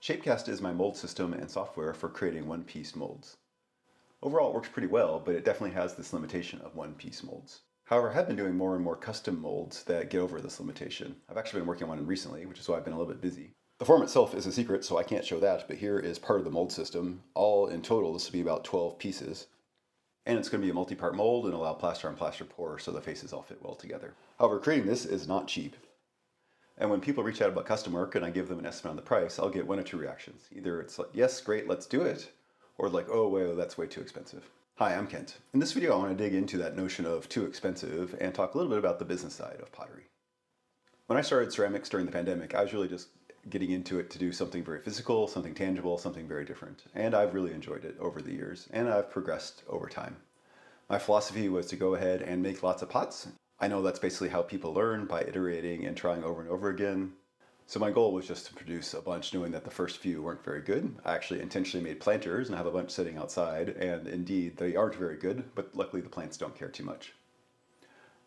Shapecast is my mold system and software for creating one-piece molds. Overall, it works pretty well, but it definitely has this limitation of one-piece molds. However, I have been doing more and more custom molds that get over this limitation. I've actually been working on one recently, which is why I've been a little bit busy. The form itself is a secret, so I can't show that, but here is part of the mold system. All in total, this will be about 12 pieces. And it's going to be a multi-part mold and allow plaster on plaster pour so the faces all fit well together. However, creating this is not cheap. And when people reach out about custom work and I give them an estimate on the price, I'll get one or two reactions. Either it's like, yes, great, let's do it, or like, oh, wait, that's way too expensive. Hi, I'm Kent. In this video, I want to dig into that notion of too expensive and talk a little bit about the business side of pottery. When I started ceramics during the pandemic, I was really just getting into it to do something very physical, something tangible, something very different. And I've really enjoyed it over the years, and I've progressed over time. My philosophy was to go ahead and make lots of pots. I know that's basically how people learn, by iterating and trying over and over again. So my goal was just to produce a bunch, knowing that the first few weren't very good. I actually intentionally made planters and I have a bunch sitting outside, and indeed they aren't very good, but luckily the plants don't care too much.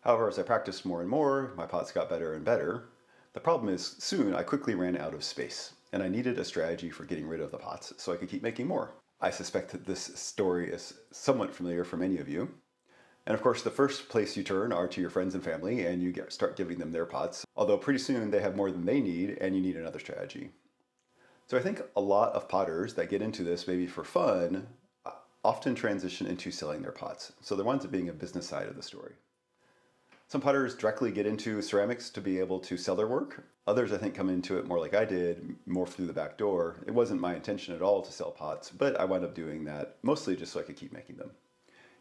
However, as I practiced more and more, my pots got better and better. The problem is, soon I quickly ran out of space, and I needed a strategy for getting rid of the pots so I could keep making more. I suspect that this story is somewhat familiar for many of you. And of course, the first place you turn are to your friends and family, and you start giving them their pots, although pretty soon they have more than they need, and you need another strategy. So I think a lot of potters that get into this maybe for fun often transition into selling their pots. So there winds up being a business side of the story. Some potters directly get into ceramics to be able to sell their work. Others, I think, come into it more like I did, more through the back door. It wasn't my intention at all to sell pots, but I wound up doing that mostly just so I could keep making them.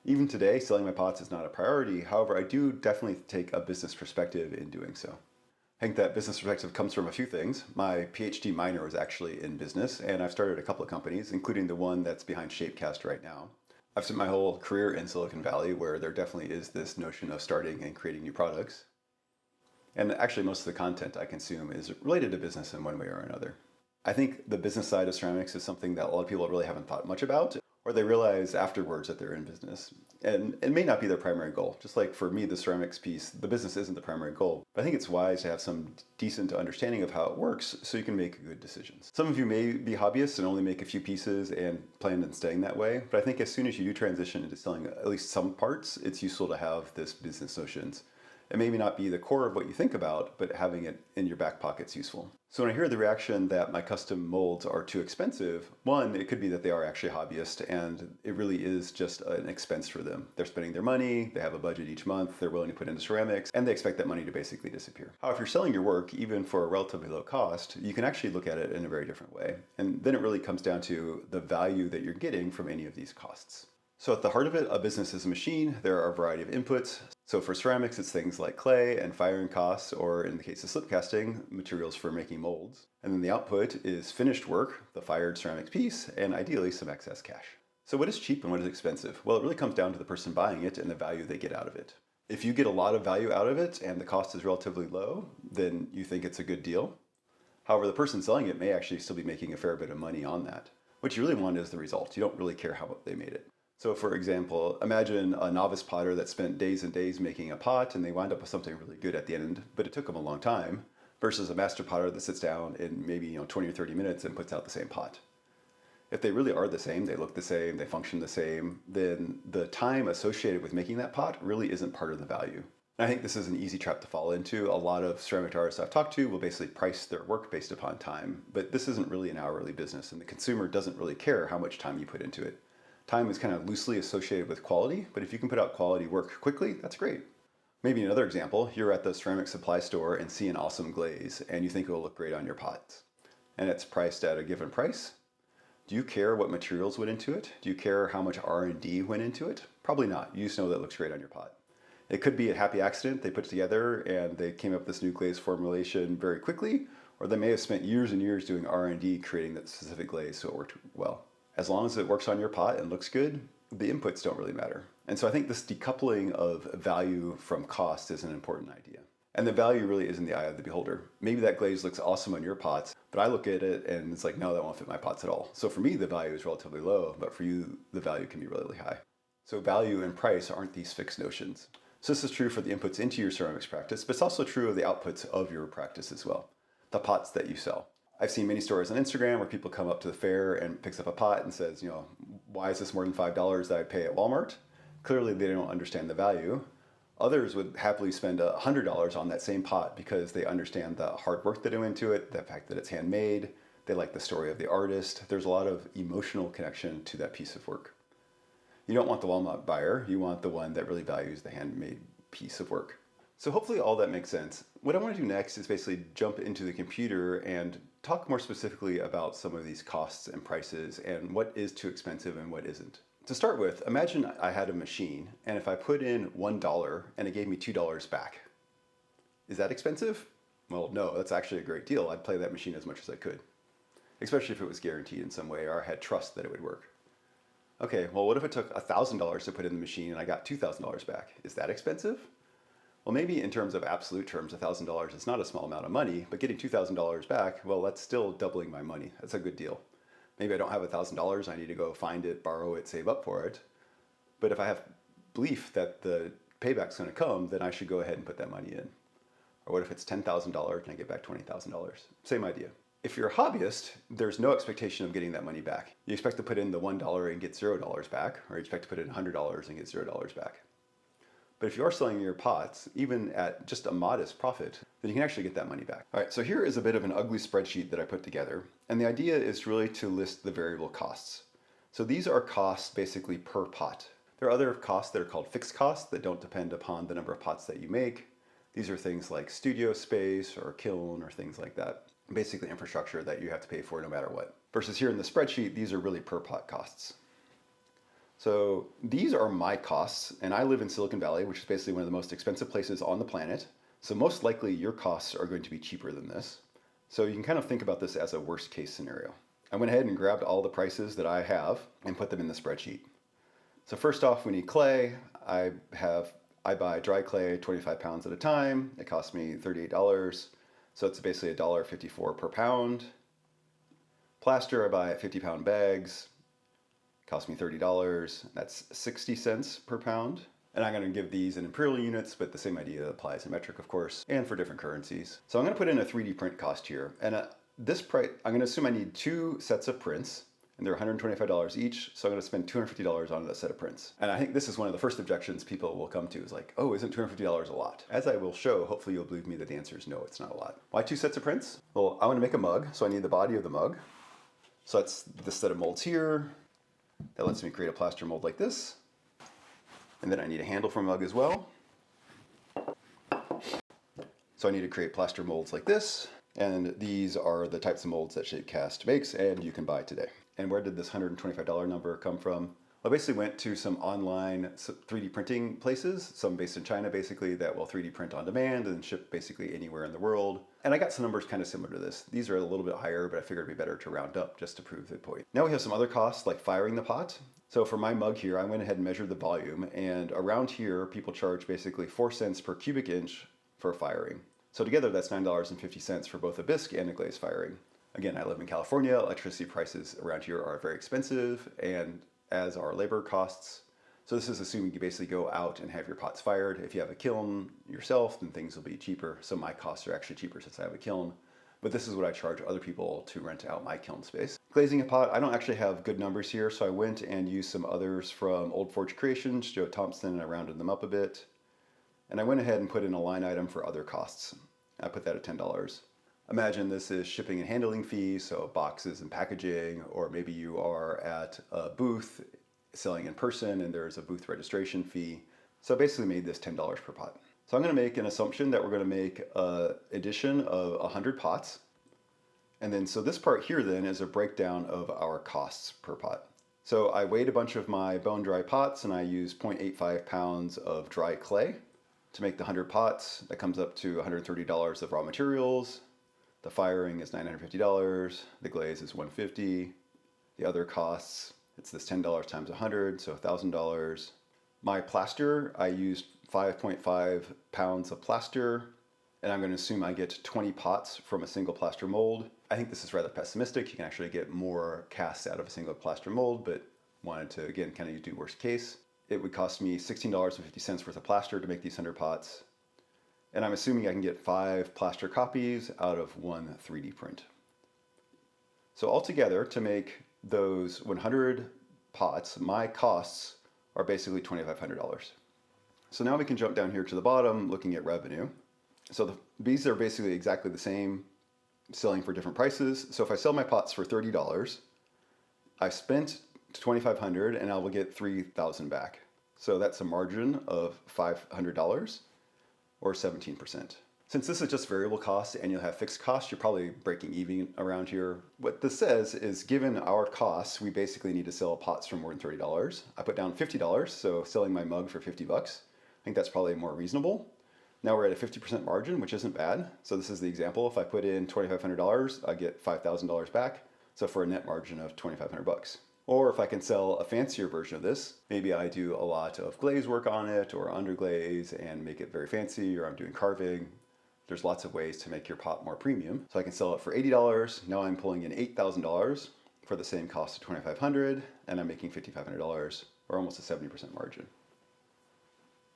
Even today, selling my pots is not a priority. However, I do definitely take a business perspective in doing so. I think that business perspective comes from a few things. My PhD minor was actually in business, and I've started a couple of companies, including the one that's behind Shapecast right now. I've spent my whole career in Silicon Valley, where there definitely is this notion of starting and creating new products. And actually, most of the content I consume is related to business in one way or another. I think the business side of ceramics is something that a lot of people really haven't thought much about, or they realize afterwards that they're in business. And it may not be their primary goal. Just like for me, the ceramics piece, the business isn't the primary goal. But I think it's wise to have some decent understanding of how it works so you can make good decisions. Some of you may be hobbyists and only make a few pieces and plan on staying that way. But I think as soon as you do transition into selling at least some parts, it's useful to have this business notions. It may not be the core of what you think about, but having it in your back pocket's useful. So when I hear the reaction that my custom molds are too expensive, one, it could be that they are actually hobbyists and it really is just an expense for them. They're spending their money, they have a budget each month, they're willing to put into ceramics, and they expect that money to basically disappear. However, if you're selling your work, even for a relatively low cost, you can actually look at it in a very different way. And then it really comes down to the value that you're getting from any of these costs. So at the heart of it, a business is a machine. There are a variety of inputs. So for ceramics, it's things like clay and firing costs, or in the case of slip casting, materials for making molds. And then the output is finished work, the fired ceramics piece, and ideally some excess cash. So what is cheap and what is expensive? Well, it really comes down to the person buying it and the value they get out of it. If you get a lot of value out of it and the cost is relatively low, then you think it's a good deal. However, the person selling it may actually still be making a fair bit of money on that. What you really want is the result. You don't really care how they made it. So for example, imagine a novice potter that spent days and days making a pot and they wind up with something really good at the end, but it took them a long time, versus a master potter that sits down in maybe 20 or 30 minutes and puts out the same pot. If they really are the same, they look the same, they function the same, then the time associated with making that pot really isn't part of the value. And I think this is an easy trap to fall into. A lot of ceramic artists I've talked to will basically price their work based upon time, but this isn't really an hourly business and the consumer doesn't really care how much time you put into it. Time is kind of loosely associated with quality, but if you can put out quality work quickly, that's great. Maybe another example, you're at the ceramic supply store and see an awesome glaze and you think it will look great on your pots. And it's priced at a given price. Do you care what materials went into it? Do you care how much R&D went into it? Probably not. You just know that it looks great on your pot. It could be a happy accident they put together and they came up with this new glaze formulation very quickly, or they may have spent years and years doing R&D creating that specific glaze so it worked well. As long as it works on your pot and looks good, the inputs don't really matter. And so I think this decoupling of value from cost is an important idea. And the value really is in the eye of the beholder. Maybe that glaze looks awesome on your pots, but I look at it and it's like, no, that won't fit my pots at all. So for me, the value is relatively low, but for you, the value can be really high. So value and price aren't these fixed notions. So this is true for the inputs into your ceramics practice, but it's also true of the outputs of your practice as well, the pots that you sell. I've seen many stories on Instagram where people come up to the fair and picks up a pot and says, why is this more than $5 that I'd pay at Walmart? Clearly they don't understand the value. Others would happily spend $100 on that same pot because they understand the hard work that went into it, the fact that it's handmade, they like the story of the artist. There's a lot of emotional connection to that piece of work. You don't want the Walmart buyer, you want the one that really values the handmade piece of work. So hopefully all that makes sense. What I want to do next is basically jump into the computer and talk more specifically about some of these costs and prices and what is too expensive and what isn't. To start with, imagine I had a machine, and if I put in $1 and it gave me $2 back. Is that expensive? Well, no, that's actually a great deal. I'd play that machine as much as I could, especially if it was guaranteed in some way or I had trust that it would work. Okay, well, what if it took $1,000 to put in the machine and I got $2,000 back? Is that expensive? Well, maybe in terms of absolute terms, $1,000 is not a small amount of money, but getting $2,000 back, well, that's still doubling my money. That's a good deal. Maybe I don't have $1,000, I need to go find it, borrow it, save up for it. But if I have belief that the payback's gonna come, then I should go ahead and put that money in. Or what if it's $10,000 and I get back $20,000? Same idea. If you're a hobbyist, there's no expectation of getting that money back. You expect to put in the $1 and get $0 back, or you expect to put in $100 and get $0 back. But if you are selling your pots, even at just a modest profit, then you can actually get that money back. All right, so here is a bit of an ugly spreadsheet that I put together. And the idea is really to list the variable costs. So these are costs basically per pot. There are other costs that are called fixed costs that don't depend upon the number of pots that you make. These are things like studio space or kiln or things like that. Basically infrastructure that you have to pay for no matter what. Versus here in the spreadsheet, these are really per pot costs. So these are my costs, and I live in Silicon Valley, which is basically one of the most expensive places on the planet. So most likely your costs are going to be cheaper than this. So you can kind of think about this as a worst case scenario. I went ahead and grabbed all the prices that I have and put them in the spreadsheet. So first off, we need clay. I buy dry clay 25 pounds at a time. It costs me $38. So it's basically $1.54 per pound. Plaster, I buy 50-pound bags. Cost me $30. That's 60 cents per pound. And I'm going to give these in imperial units, but the same idea applies in metric, of course, and for different currencies. So I'm going to put in a 3D print cost here. And this price, I'm going to assume I need 2 sets of prints, and they're $125 each. So I'm going to spend $250 on a set of prints. And I think this is one of the first objections people will come to is like, oh, isn't $250 a lot? As I will show, hopefully you'll believe me that the answer is no, it's not a lot. Why 2 sets of prints? Well, I want to make a mug, so I need the body of the mug. So that's this set of molds here. That lets me create a plaster mold like this. And then I need a handle for a mug as well. So I need to create plaster molds like this. And these are the types of molds that Shapecast makes and you can buy today. And where did this $125 number come from? I basically went to some online 3D printing places, some based in China basically, that will 3D print on demand and ship basically anywhere in the world. And I got some numbers kind of similar to this. These are a little bit higher, but I figured it'd be better to round up just to prove the point. Now we have some other costs like firing the pot. So for my mug here, I went ahead and measured the volume, and around here, people charge basically 4 cents per cubic inch for firing. So together that's $9.50 for both a bisque and a glaze firing. Again, I live in California. Electricity prices around here are very expensive, and as are labor costs. So this is assuming you basically go out and have your pots fired. If you have a kiln yourself, then things will be cheaper. So my costs are actually cheaper since I have a kiln. But this is what I charge other people to rent out my kiln space. Glazing a pot, I don't actually have good numbers here, so I went and used some others from Old Forge Creations, Joe Thompson, and I rounded them up a bit. And I went ahead and put in a line item for other costs. I put that at $10. Imagine this is shipping and handling fees, so boxes and packaging, or maybe you are at a booth selling in person and there's a booth registration fee. So I basically made this $10 per pot. So I'm going to make an assumption that we're going to make an addition of 100 pots. And then, so this part here then is a breakdown of our costs per pot. So I weighed a bunch of my bone dry pots and I used 0.85 pounds of dry clay to make the 100 pots. That comes up to $130 of raw materials. The firing is $950, the glaze is $150, the other costs, it's this $10 times 100, so $1,000. My plaster, I used 5.5 pounds of plaster, and I'm going to assume I get 20 pots from a single plaster mold. I think this is rather pessimistic. You can actually get more casts out of a single plaster mold, but wanted to, again, kind of do worst case. It would cost me $16.50 worth of plaster to make these 100 pots. And I'm assuming I can get 5 plaster copies out of 1 3D print. So altogether, to make those 100 pots, my costs are basically $2,500. So now we can jump down here to the bottom, looking at revenue. So these are basically exactly the same, selling for different prices. So if I sell my pots for $30, I spent $2,500 and I will get $3,000 back. So that's a margin of $500 or 17%. Since this is just variable costs and you'll have fixed costs, you're probably breaking even around here. What this says is given our costs, we basically need to sell pots for more than $30. I put down $50, so selling my mug for $50. I think that's probably more reasonable. Now we're at a 50% margin, which isn't bad. So this is the example. If I put in $2,500, I get $5,000 back. So for a net margin of $2,500. Or if I can sell a fancier version of this, maybe I do a lot of glaze work on it or underglaze and make it very fancy, or I'm doing carving. There's lots of ways to make your pot more premium. So I can sell it for $80. Now I'm pulling in $8,000 for the same cost of $2,500, and I'm making $5,500 or almost a 70% margin.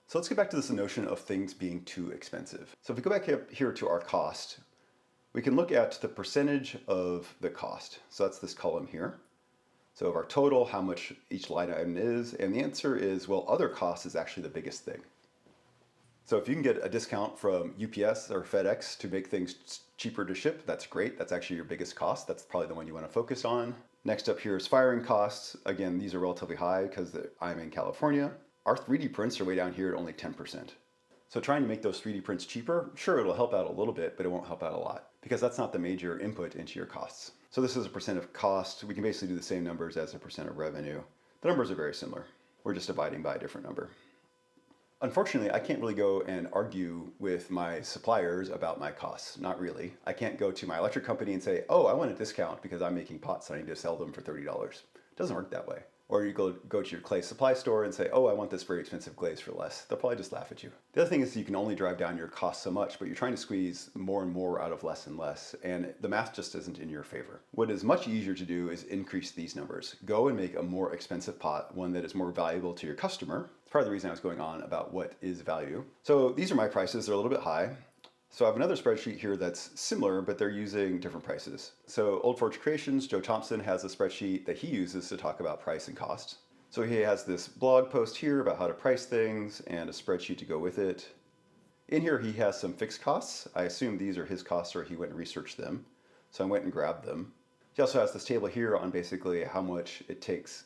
So let's get back to this notion of things being too expensive. So if we go back here to our cost, we can look at the percentage of the cost. So that's this column here. So of our total, how much each line item is, and the answer is, well, other costs is actually the biggest thing. So if you can get a discount from UPS or FedEx to make things cheaper to ship, that's great. That's actually your biggest cost. That's probably the one you want to focus on. Next up here is firing costs. Again, these are relatively high because I'm in California. Our 3D prints are way down here at only 10%. So trying to make those 3D prints cheaper, sure, it'll help out a little bit, but it won't help out a lot because that's not the major input into your costs. So this is a percent of cost. We can basically do the same numbers as a percent of revenue. The numbers are very similar. We're just dividing by a different number. Unfortunately, I can't really go and argue with my suppliers about my costs. Not really. I can't go to my electric company and say, oh, I want a discount because I'm making pots and I need to sell them for $30. It doesn't work that way. Or you go to your clay supply store and say, oh, I want this very expensive glaze for less. They'll probably just laugh at you. The other thing is you can only drive down your costs so much, but you're trying to squeeze more and more out of less and less, and the math just isn't in your favor. What is much easier to do is increase these numbers. Go and make a more expensive pot, one that is more valuable to your customer. It's part of the reason I was going on about what is value. So these are my prices. They're a little bit high. So I have another spreadsheet here that's similar, but they're using different prices. So Old Forge Creations, Joe Thompson has a spreadsheet that he uses to talk about price and cost. So he has this blog post here about how to price things and a spreadsheet to go with it. In here he has some fixed costs. I assume these are his costs or he went and researched them. So I went and grabbed them. He also has this table here on basically how much it takes,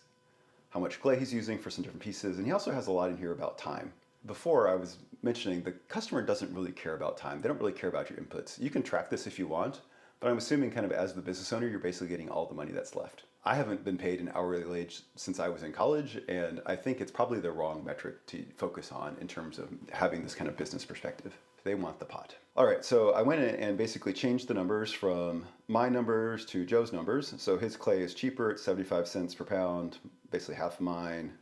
how much clay he's using for some different pieces. And he also has a lot in here about time. Before I was mentioning the customer doesn't really care about time. They don't really care about your inputs. You can track this if you want, but I'm assuming kind of as the business owner, you're basically getting all the money that's left. I haven't been paid an hourly wage since I was in college, and I think it's probably the wrong metric to focus on in terms of having this kind of business perspective. They want the pot. All right, so I went in and basically changed the numbers from my numbers to Joe's numbers. So his clay is cheaper at 75 cents per pound, basically half of mine.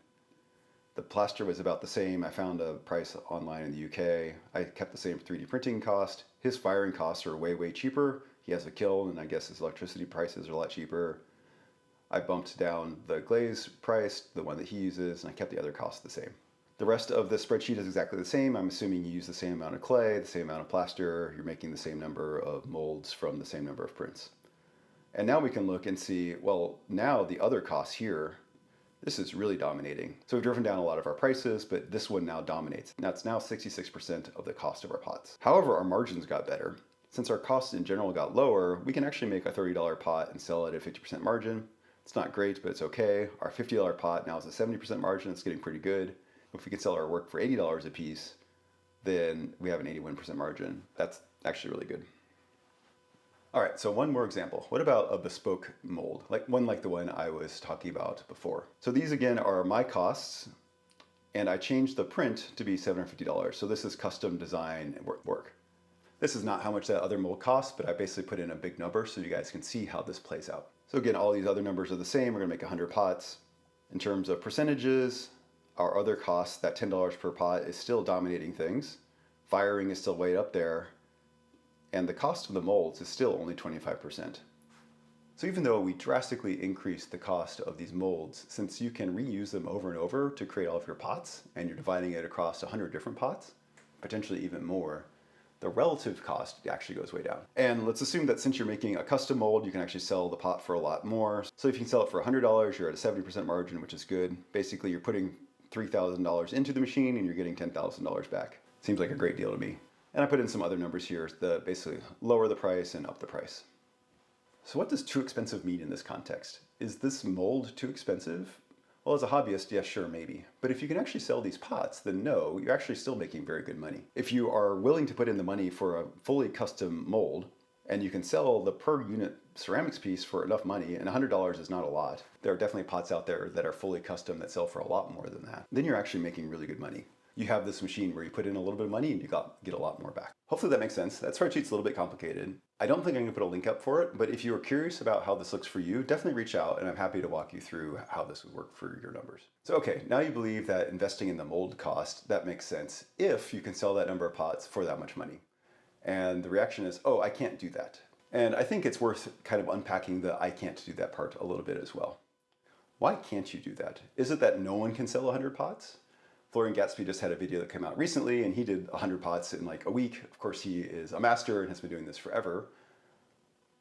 The plaster was about the same. I found a price online in the UK. I kept the same 3D printing cost. His firing costs are way, way cheaper. He has a kiln, and I guess his electricity prices are a lot cheaper. I bumped down the glaze price, the one that he uses, and I kept the other costs the same. The rest of the spreadsheet is exactly the same. I'm assuming you use the same amount of clay, the same amount of plaster. You're making the same number of molds from the same number of prints. And now we can look and see, well, now the other costs here, this is really dominating. So we've driven down a lot of our prices, but this one now dominates. Now it's now 66% of the cost of our pots. However, our margins got better. Since our costs in general got lower, we can actually make a $30 pot and sell it at a 50% margin. It's not great, but it's okay. Our $50 pot now is a 70% margin. It's getting pretty good. If we can sell our work for $80 a piece, then we have an 81% margin. That's actually really good. All right, so one more example. What about a bespoke mold? Like the one I was talking about before. So these again are my costs, and I changed the print to be $750. So this is custom design work. This is not how much that other mold costs, but I basically put in a big number so you guys can see how this plays out. So again, all these other numbers are the same. We're gonna make 100 pots. In terms of percentages, our other costs, that $10 per pot is still dominating things. Firing is still way up there. And the cost of the molds is still only 25%. So even though we drastically increased the cost of these molds, since you can reuse them over and over to create all of your pots, and you're dividing it across 100 different pots, potentially even more, the relative cost actually goes way down. And let's assume that since you're making a custom mold, you can actually sell the pot for a lot more. So if you can sell it for $100, you're at a 70% margin, which is good. Basically, you're putting $3,000 into the machine and you're getting $10,000 back. Seems like a great deal to me. And I put in some other numbers here that basically lower the price and up the price. So what does too expensive mean in this context? Is this mold too expensive? Well, as a hobbyist, yes, sure, maybe. But if you can actually sell these pots, then no, you're actually still making very good money. If you are willing to put in the money for a fully custom mold, and you can sell the per unit ceramics piece for enough money, and $100 is not a lot. There are definitely pots out there that are fully custom that sell for a lot more than that. Then you're actually making really good money. You have this machine where you put in a little bit of money and you get a lot more back. Hopefully that makes sense. That spreadsheet's a little bit complicated. I don't think I'm gonna put a link up for it, but if you are curious about how this looks for you, definitely reach out and I'm happy to walk you through how this would work for your numbers. So okay, now you believe that investing in the mold cost, that makes sense if you can sell that number of pots for that much money. And the reaction is, oh, I can't do that. And I think it's worth kind of unpacking the I can't do that part a little bit as well. Why can't you do that? Is it that no one can sell 100 pots? Florian Gatsby just had a video that came out recently and he did 100 pots in like a week. Of course, he is a master and has been doing this forever,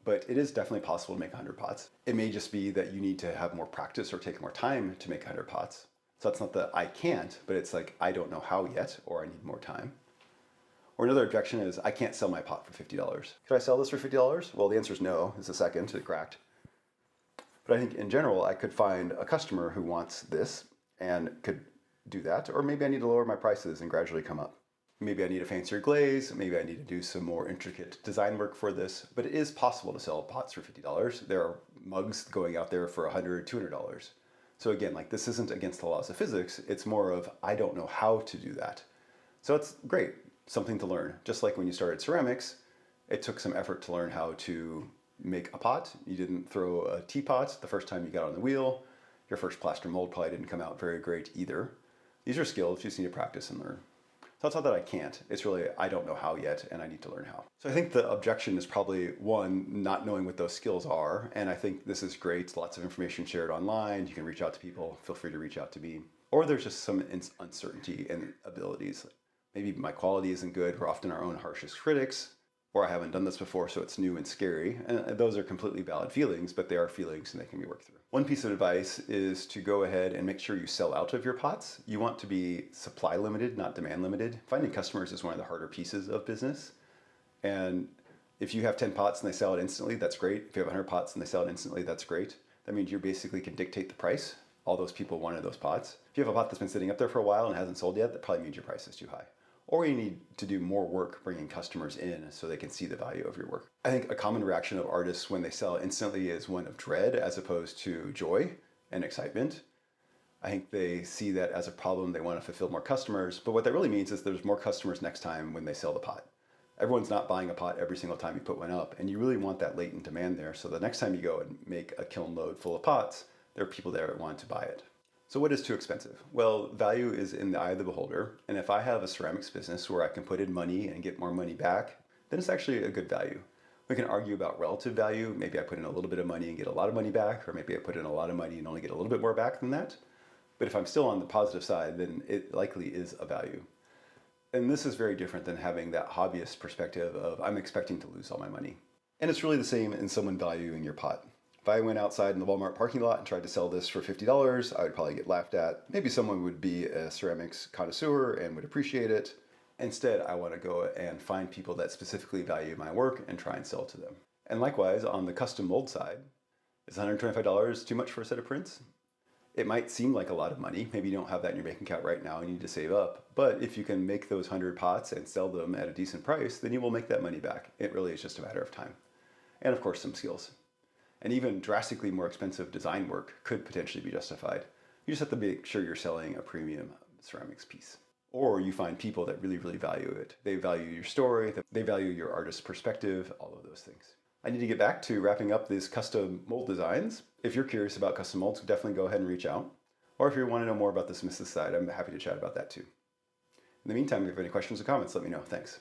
but it is definitely possible to make 100 pots. It may just be that you need to have more practice or take more time to make 100 pots. So that's not that I can't, but it's like, I don't know how yet, or I need more time. Or another objection is, I can't sell my pot for $50. Could I sell this for $50? Well, the answer is no, it's a second, it cracked. But I think in general, I could find a customer who wants this and could do that, or maybe I need to lower my prices and gradually come up. Maybe I need a fancier glaze, maybe I need to do some more intricate design work for this, but it is possible to sell pots for $50. There are mugs going out there for $100, $200. So again, like this isn't against the laws of physics, it's more of, I don't know how to do that. So it's great, something to learn. Just like when you started ceramics, it took some effort to learn how to make a pot. You didn't throw a teapot the first time you got on the wheel. Your first plaster mold probably didn't come out very great either. These are skills, you just need to practice and learn. So it's not that I can't, it's really I don't know how yet and I need to learn how. So I think the objection is probably one, not knowing what those skills are, and I think this is great, lots of information shared online, you can reach out to people, feel free to reach out to me. Or there's just some uncertainty in abilities. Maybe my quality isn't good, we're often our own harshest critics, or I haven't done this before so it's new and scary, and those are completely valid feelings, but they are feelings and they can be worked through. One piece of advice is to go ahead and make sure you sell out of your pots. You want to be supply limited, not demand limited. Finding customers is one of the harder pieces of business. And if you have 10 pots and they sell it instantly, that's great. If you have 100 pots and they sell it instantly, that's great. That means you basically can dictate the price. All those people wanted those pots. If you have a pot that's been sitting up there for a while and hasn't sold yet, that probably means your price is too high. Or you need to do more work bringing customers in so they can see the value of your work. I think a common reaction of artists when they sell instantly is one of dread as opposed to joy and excitement. I think they see that as a problem, they want to fulfill more customers, but what that really means is there's more customers next time when they sell the pot. Everyone's not buying a pot every single time you put one up, and you really want that latent demand there, so the next time you go and make a kiln load full of pots, there are people there that want to buy it. So what is too expensive? Well, value is in the eye of the beholder, and if I have a ceramics business where I can put in money and get more money back, then it's actually a good value. We can argue about relative value. Maybe I put in a little bit of money and get a lot of money back, or maybe I put in a lot of money and only get a little bit more back than that. But if I'm still on the positive side, then it likely is a value. And this is very different than having that hobbyist perspective of I'm expecting to lose all my money. And it's really the same in someone valuing your pot. If I went outside in the Walmart parking lot and tried to sell this for $50, I would probably get laughed at. Maybe someone would be a ceramics connoisseur and would appreciate it. Instead, I want to go and find people that specifically value my work and try and sell to them. And likewise, on the custom mold side, is $125 too much for a set of prints? It might seem like a lot of money. Maybe you don't have that in your bank account right now and you need to save up. But if you can make those 100 pots and sell them at a decent price, then you will make that money back. It really is just a matter of time. And of course, some skills. And even drastically more expensive design work could potentially be justified. You just have to make sure you're selling a premium ceramics piece. Or you find people that really, really value it. They value your story, they value your artist's perspective, all of those things. I need to get back to wrapping up these custom mold designs. If you're curious about custom molds, definitely go ahead and reach out. Or if you want to know more about the submissive side, I'm happy to chat about that too. In the meantime, if you have any questions or comments, let me know. Thanks.